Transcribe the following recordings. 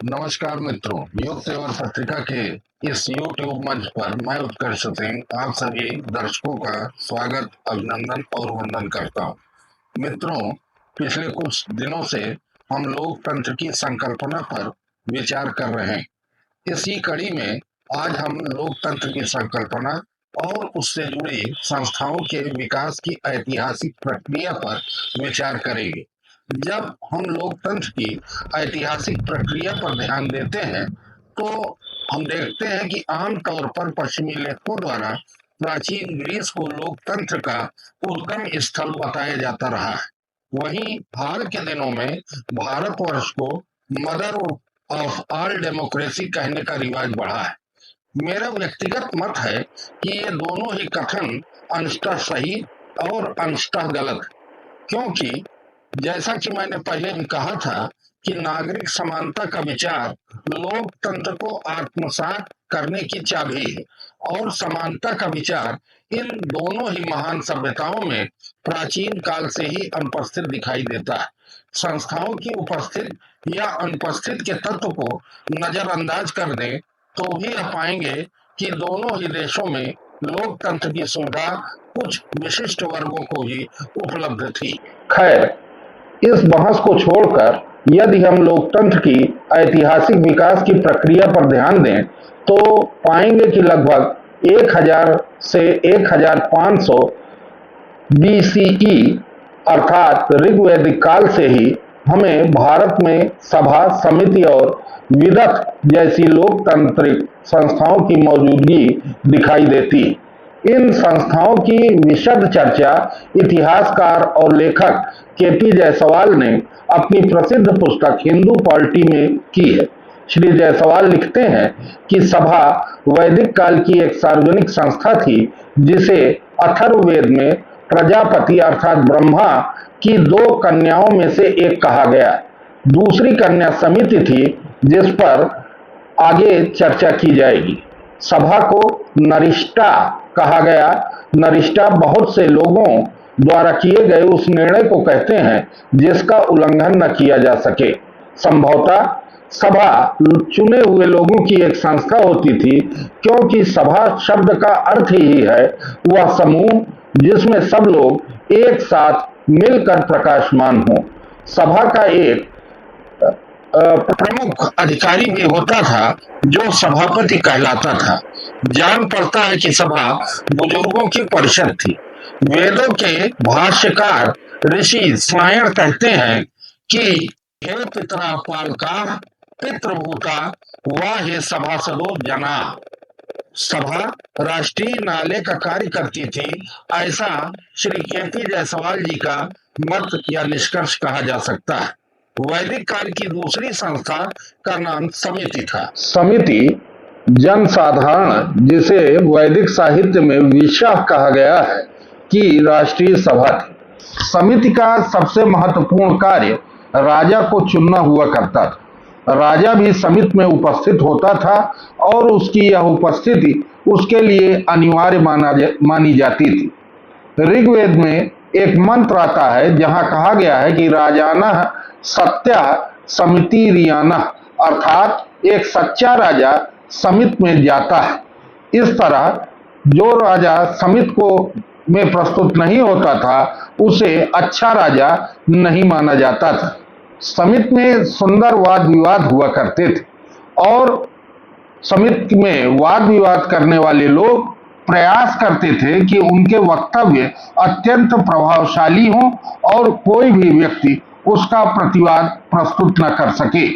नमस्कार मित्रों, योग सेवा पत्रिका के इस YouTube मंच पर मैं उत्कर्ष सिंह आप सभी दर्शकों का स्वागत, अभिनंदन और वंदन करता हूँ। मित्रों, पिछले कुछ दिनों से हम लोकतंत्र की संकल्पना पर विचार कर रहे हैं। इसी कड़ी में आज हम लोकतंत्र की संकल्पना और उससे जुड़ी संस्थाओं के विकास की ऐतिहासिक प्रक्रिया पर विचार करेंगे। जब हम लोकतंत्र की ऐतिहासिक प्रक्रिया पर ध्यान देते हैं तो हम देखते हैं कि आमतौर पर पश्चिमी लेखकों द्वारा प्राचीन ग्रीस को लोकतंत्र का उद्गम स्थल बताया जाता रहा है। वहीं हाल के दिनों में भारतवर्ष को मदर ऑफ ऑल डेमोक्रेसी कहने का रिवाज बढ़ा है। मेरा व्यक्तिगत मत है कि ये दोनों ही कथन अंशतः सही और अंशतः गलत है, क्योंकि जैसा कि मैंने पहले भी कहा था कि नागरिक समानता का विचार लोकतंत्र को आत्मसात करने की चाबी है और समानता का विचार इन दोनों ही महान सभ्यताओं में प्राचीन काल से ही अनुपस्थित दिखाई देता है। संस्थाओं की उपस्थित या अनुपस्थित के तत्व को नजरअंदाज कर दें तो भी आप पाएंगे कि दोनों ही देशों में लोकतंत्र की सुविधा कुछ विशिष्ट वर्गों को ही उपलब्ध थी। खैर, इस बहस को छोड़कर यदि हम लोकतंत्र की ऐतिहासिक विकास की प्रक्रिया पर ध्यान दें तो पाएंगे कि लगभग 1000 से 1500 बीसीई अर्थात ऋग्वैदिक काल से ही हमें भारत में सभा, समिति और विदत जैसी लोकतांत्रिक संस्थाओं की मौजूदगी दिखाई देती। इन संस्थाओं की विशद चर्चा इतिहासकार और लेखक केपी जायसवाल ने अपनी प्रसिद्ध पुस्तक हिंदू पॉलिटी में की है। श्री जायसवाल लिखते हैं कि सभा वैदिक काल की एक सार्वजनिक संस्था थी जिसे अथर्ववेद में प्रजापति अर्थात ब्रह्मा की 2 कन्याओं में से एक कहा गया। दूसरी कन्या समिति थी जिस पर आगे चर्चा की जाएगी। सभा को नरिष्ठा कहा गया। नरिष्ठा बहुत से लोगों द्वारा किए गए उस निर्णय को कहते हैं जिसका उल्लंघन न किया जा सके। संभवतः सभा चुने हुए लोगों की एक संस्था होती थी, क्योंकि सभा शब्द का अर्थ ही है वह समूह जिसमें सब लोग एक साथ मिलकर प्रकाशमान हो। सभा का एक प्रमुख अधिकारी भी होता था जो सभापति कहलाता था। जान पड़ता है कि सभा बुजुर्गों की परिषद थी। वेदों के भाष्यकार ऋषि स्नायण कहते हैं कि हे पितरा पालका पितृभूता वाह हे सभासदो जना। सभा राष्ट्रीय नाले का कार्य करती थी, ऐसा श्री केपी जायसवाल जी का मत या निष्कर्ष कहा जा सकता है। वैदिक काल की दूसरी संस्था का नाम समिति था। समिति जनसाधारण, जिसे वैदिक साहित्य में विशाह कहा गया है, की राष्ट्रीय सभा थी। समिति का सबसे महत्वपूर्ण कार्य राजा को चुनना हुआ करता था। राजा भी समिति में उपस्थित होता था और उसकी यह उपस्थिति उसके लिए अनिवार्य मानी जाती थी। ऋग्वेद में एक मंत्र आता है जहां कहा गया है कि राजाना सत्या समिति रियाना, अर्थात एक सच्चा राजा समिति में जाता है। इस तरह जो राजा समिति को में प्रस्तुत नहीं होता था उसे अच्छा राजा नहीं माना जाता था। समिति में सुंदर वाद विवाद हुआ करते थे और समिति में वाद विवाद करने वाले लोग प्रयास करते थे कि उनके वक्तव्य अत्यंत प्रभावशाली हों और कोई भी व्यक्ति उसका प्रतिवाद प्रस्तुत न कर सके।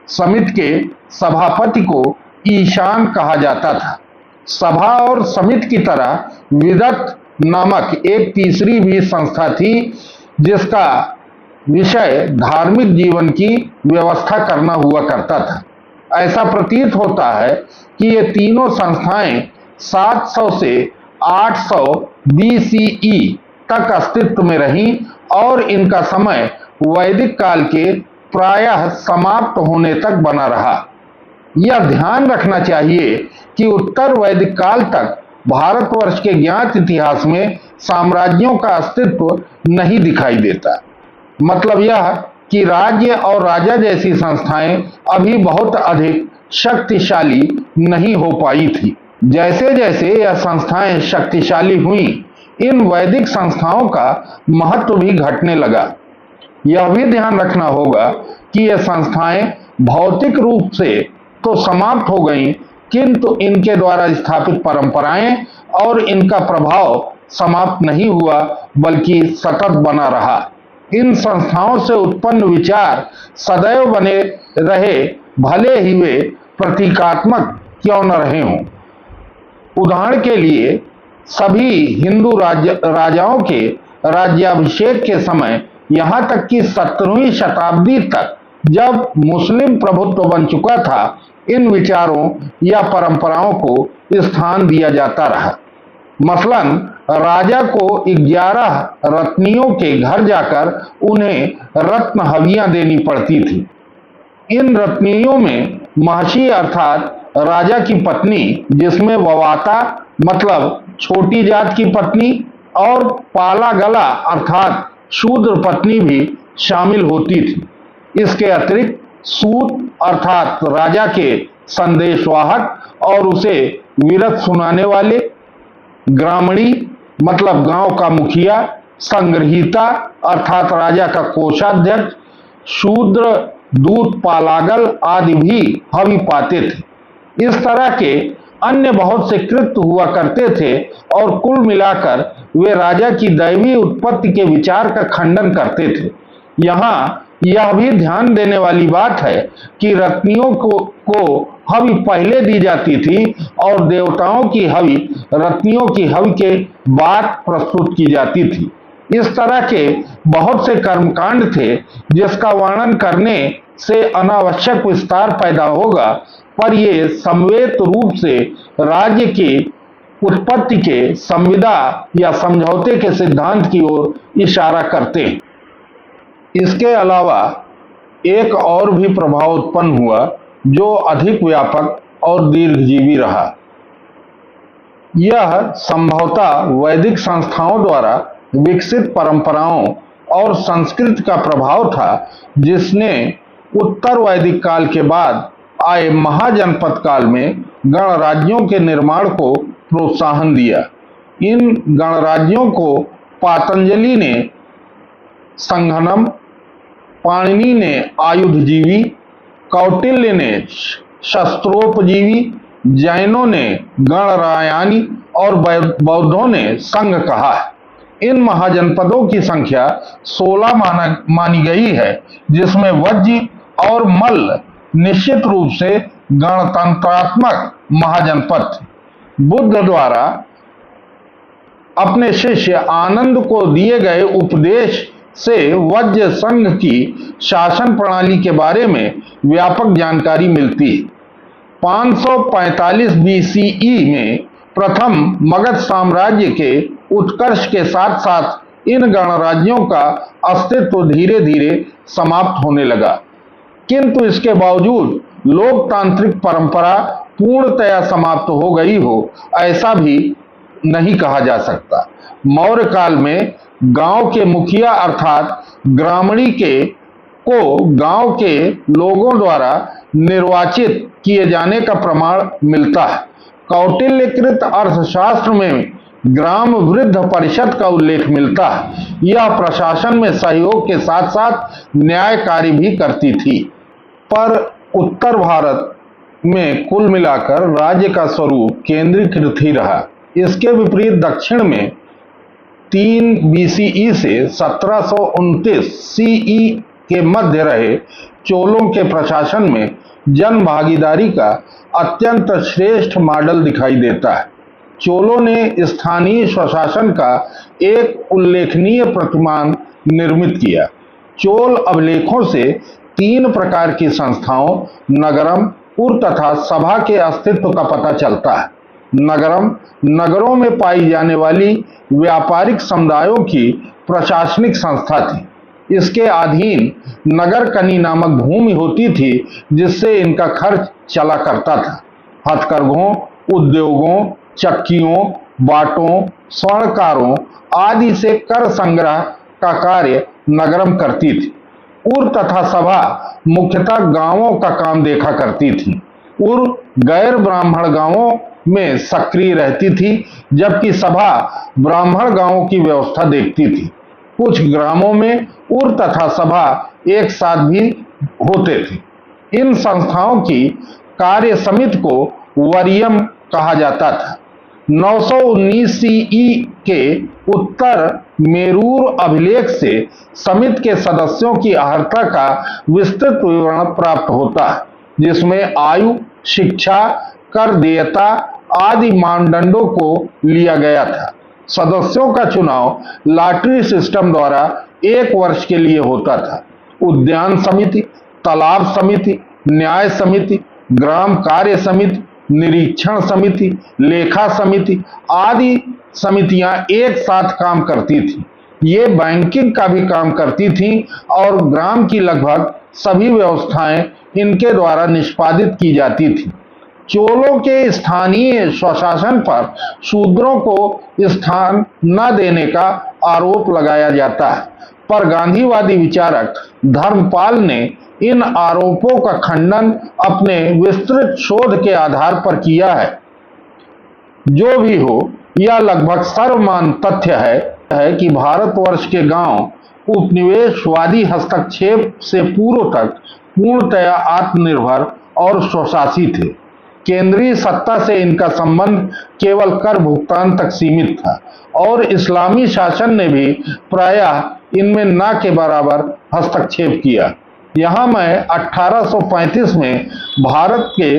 समिति के सभापति को ईशान कहा जाता था। सभा और समिति की तरह विदत नामक एक तीसरी भी संस्था थी जिसका विषय धार्मिक जीवन की व्यवस्था करना हुआ करता था। ऐसा प्रतीत होता है कि ये तीनों संस्थाएं 700 से 800 बीसीई तक अस्तित्व में रहीं और इनका समय वैदिक काल के प्रायः समाप्त होने तक बना रहा। यह ध्यान रखना चाहिए कि उत्तर वैदिक काल तक भारतवर्ष के ज्ञात इतिहास में साम्राज्यों का अस्तित्व नहीं दिखाई देता। मतलब यह कि राज्य और राजा जैसी संस्थाएं अभी बहुत अधिक शक्तिशाली नहीं हो पाई थी। जैसे जैसे यह संस्थाएं शक्तिशाली हुई, इन वैदिक संस्थाओं का महत्व भी घटने लगा। यह भी ध्यान रखना होगा कि यह संस्थाएं भौतिक रूप से तो समाप्त हो गईं, किंतु इनके द्वारा स्थापित परंपराएं और इनका प्रभाव समाप्त नहीं हुआ, बल्कि सतत बना रहा। इन संस्थाओं से उत्पन्न विचार सदैव बने रहे, भले ही वे प्रतीकात्मक क्यों न रहे हों। उदाहरण के लिए, सभी हिंदू राजाओं के राज्याभिषेक के समय, यहाँ तक कि 17वीं शताब्दी तक जब मुस्लिम प्रभुत्व बन चुका था, इन विचारों या परंपराओं को स्थान दिया जाता रहा। मसलन राजा को 11 रत्नियों के घर जाकर उन्हें रत्न हवियां देनी पड़ती थी। इन रत्नियों में महर्षि अर्थात राजा की पत्नी, जिसमें ववाता मतलब छोटी जात की पत्नी और पाला गला अर्थात शूद्र पत्नी भी शामिल होती थी। इसके अतिरिक्त सूत अर्थात राजा के संदेशवाहक और उसे विरत सुनाने वाले, ग्रामणी मतलब गांव का मुखिया, संग्रहीता अर्थात राजा का कोषाध्यक्ष, शूद्र दूत पालागल आदि भी हवि पाते थे। इस तरह के अन्य बहुत से कृत्य हुआ करते थे और कुल मिलाकर वे राजा की दैवी उत्पत्ति के विचार का खंडन करते थे। यहाँ यह भी ध्यान देने वाली बात है कि रत्नियों को हवि पहले दी जाती थी और देवताओं की हवि रत्नियों की हवि के बाद प्रस्तुत की जाती थी। इस तरह के बहुत से कर्मकांड थे जिसका वर्णन करने से अनावश्यक विस्तार पैदा होगा, पर ये समवेत रूप से राज्य की उत्पत्ति के संविदा या समझौते के सिद्धांत की ओर इशारा करते हैं। इसके अलावा एक और भी प्रभाव उत्पन्न हुआ जो अधिक व्यापक और दीर्घजीवी रहा। यह संभवतः वैदिक संस्थाओं द्वारा विकसित परंपराओं और संस्कृति का प्रभाव था, जिसने उत्तर वैदिक काल के बाद आए महाजनपद काल में गणराज्यों के निर्माण को प्रोत्साहन दिया। इन गणराज्यों को पातंजलि ने संघनम, पाणिनि ने आयुधजीवी, कौटिल्य ने शस्त्रोपजीवी, जैनों ने गणरायानी और बौद्धों ने संघ कहा है। इन महाजनपदों की संख्या 16 मानी गई है, जिसमें वज्र और मल्ल निश्चित रूप से गणतंत्रात्मक महाजनपद थे। बुद्ध द्वारा अपने शिष्य आनंद को दिए गए उपदेश से वज्र संघ की शासन प्रणाली के बारे में व्यापक जानकारी मिलती है। 545 बीसीई में प्रथम मगध साम्राज्य के उत्कर्ष के साथ साथ इन गणराज्यों का अस्तित्व धीरे धीरे समाप्त होने लगा, किंतु इसके बावजूद लोकतांत्रिक परंपरा पूर्णतया समाप्त हो गई हो, ऐसा भी नहीं कहा जा सकता। मौर्य काल में गांव के मुखिया अर्थात ग्रामणी को गांव के लोगों द्वारा निर्वाचित किए जाने का प्रमाण मिलता है। कौटिल्यकृत अर्थशास्त्र में ग्राम वृद्ध परिषद का उल्लेख मिलता है। यह प्रशासन में सहयोग के साथ साथ न्याय कार्य भी करती थी। पर उत्तर भारत में कुल मिलाकर राज्य का स्वरूप केंद्रीकृत ही रहा। इसके विपरीत दक्षिण में 3 बीसीई से 1729 सीई के मध्य रहे चोलों के प्रशासन में जन भागीदारी का अत्यंत श्रेष्ठ मॉडल दिखाई देता है। चोलों ने स्थानीय स्वशासन का एक उल्लेखनीय प्रतिमान निर्मित किया। चोल अभिलेखों से 3 प्रकार की संस्थाओं नगरम, पुर तथा सभा के अस्तित्व का पता चलता है। नगरम नगरों में पाई जाने वाली व्यापारिक समुदायों की प्रशासनिक संस्था थी। इसके अधीन नगर कनी नामक भूमि होती थी, जिससे इनका खर्च चला करता था। हथकरघों, उद्योगों, चक्कियों, बाटों, स्वर्णकारों आदि से कर संग्रह का कार्य नगरम करती थी। उर तथा सभा मुख्यतः गांवों का काम देखा करती थी। उर गैर ब्राह्मण गांवों में सक्रिय रहती थी, जबकि सभा ब्राह्मण गांवों की व्यवस्था देखती थी। कुछ ग्रामों में उर तथा सभा एक साथ भी होते थे। इन संस्थाओं की कार्य समिति को वरियम कहा जाता था। 919 सीई के उत्तर मेरूर अभिलेख से समिति के सदस्यों की अर्हता का विस्तृत विवरण प्राप्त होता है, जिसमें आयु, शिक्षा, कर देयता आदि मानदंडों को लिया गया था। सदस्यों का चुनाव लॉटरी सिस्टम द्वारा 1 वर्ष के लिए होता था। उद्यान समिति, तालाब समिति, न्याय समिति, ग्राम कार्य समिति, निरीक्षण समिति, लेखा समिति आदि समितियां एक साथ काम करती थी। ये बैंकिंग का भी काम करती थी और ग्राम की लगभग सभी व्यवस्थाएं इनके द्वारा निष्पादित की जाती थी। चोलों के स्थानीय स्वशासन पर शूद्रों को स्थान न देने का आरोप लगाया जाता है, पर गांधीवादी विचारक धर्मपाल ने इन आरोपों का खंडन अपने विस्तृत शोध के आधार पर किया है। जो भी हो, यह लगभग सर्वमान्य तथ्य है कि भारतवर्ष के गांव उपनिवेशवादी हस्तक्षेप से पूर्व तक पूर्णतया आत्मनिर्भर और स्वशासी थे। केंद्रीय सत्ता से इनका संबंध केवल कर भुगतान तक सीमित था और इस्लामी शासन ने भी प्रायः इनमें न के बराबर हस्तक्षेप किया। यहाँ मैं 1835 में भारत के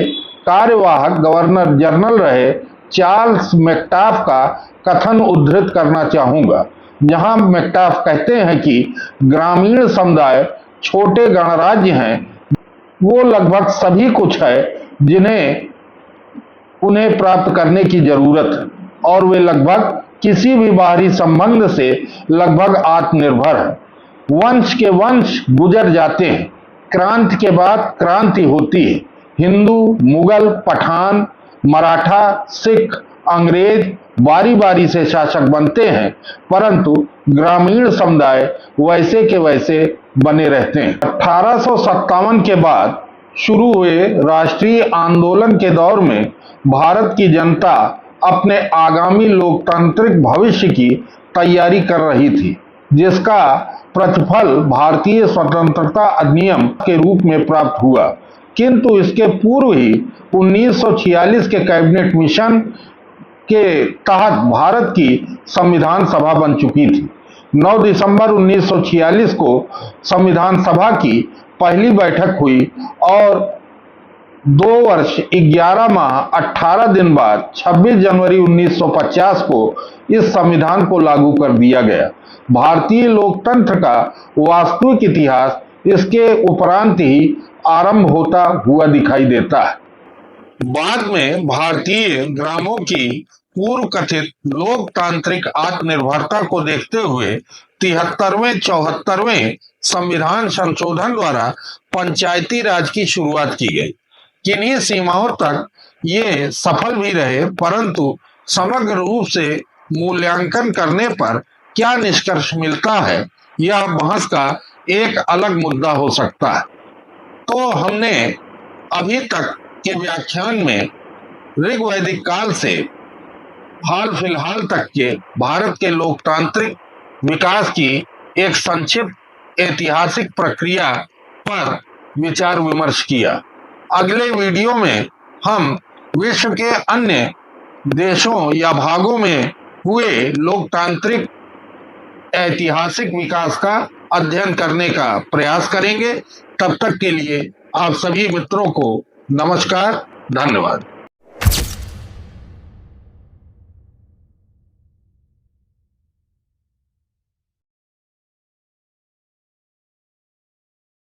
कार्यवाहक गवर्नर जनरल रहे चार्ल्स मैकटाफ का कथन उद्धृत करना चाहूंगा, जहां मैकटाफ कहते हैं कि ग्रामीण समुदाय छोटे गणराज्य हैं, वो लगभग सभी कुछ है जिन्हें उन्हें प्राप्त करने की जरूरत है और वे लगभग किसी भी बाहरी संबंध से लगभग आत्मनिर्भर है। वंश के वंश गुजर जाते हैं, क्रांति के बाद क्रांति होती है। हिंदू, मुगल, पठान, मराठा, सिख, अंग्रेज बारी बारी से शासक बनते हैं, परंतु ग्रामीण समुदाय वैसे के वैसे बने रहते हैं। 1857 के बाद शुरू हुए राष्ट्रीय आंदोलन के दौर में भारत की जनता अपने आगामी लोकतांत्रिक भविष्य की तैयारी कर रही थी, जिसका प्रतिफल भारतीय स्वतंत्रता अधिनियम के रूप में प्राप्त हुआ। किंतु इसके पूर्व ही 1946 के कैबिनेट मिशन के तहत भारत की संविधान सभा बन चुकी थी। 9 दिसंबर 1946 को संविधान सभा की पहली बैठक हुई और 2 वर्ष 11 माह 18 दिन बाद 26 जनवरी 1950 को इस संविधान को लागू कर दिया गया। भारतीय लोकतंत्र का वास्तविक इतिहास इसके उपरांत ही आरंभ होता हुआ दिखाई देता है। बाद में भारतीय ग्रामों की पूर्व कथित लोकतांत्रिक आत्मनिर्भरता को देखते हुए 73वें 74वें संविधान संशोधन द्वारा पंचायती राज की शुरुआत की गई। किन्हीं सीमाओं तक ये सफल भी रहे, परंतु समग्र रूप से मूल्यांकन करने पर क्या निष्कर्ष मिलता है, यह बहस का एक अलग मुद्दा हो सकता है। तो हमने अभी तक के व्याख्यान में ऋग्वैदिक काल से हाल फिलहाल तक के भारत के लोकतांत्रिक विकास की एक संक्षिप्त ऐतिहासिक प्रक्रिया पर विचार विमर्श किया। अगले वीडियो में हम विश्व के अन्य देशों या भागों में हुए लोकतांत्रिक ऐतिहासिक विकास का अध्ययन करने का प्रयास करेंगे। तब तक के लिए आप सभी मित्रों को नमस्कार, धन्यवाद।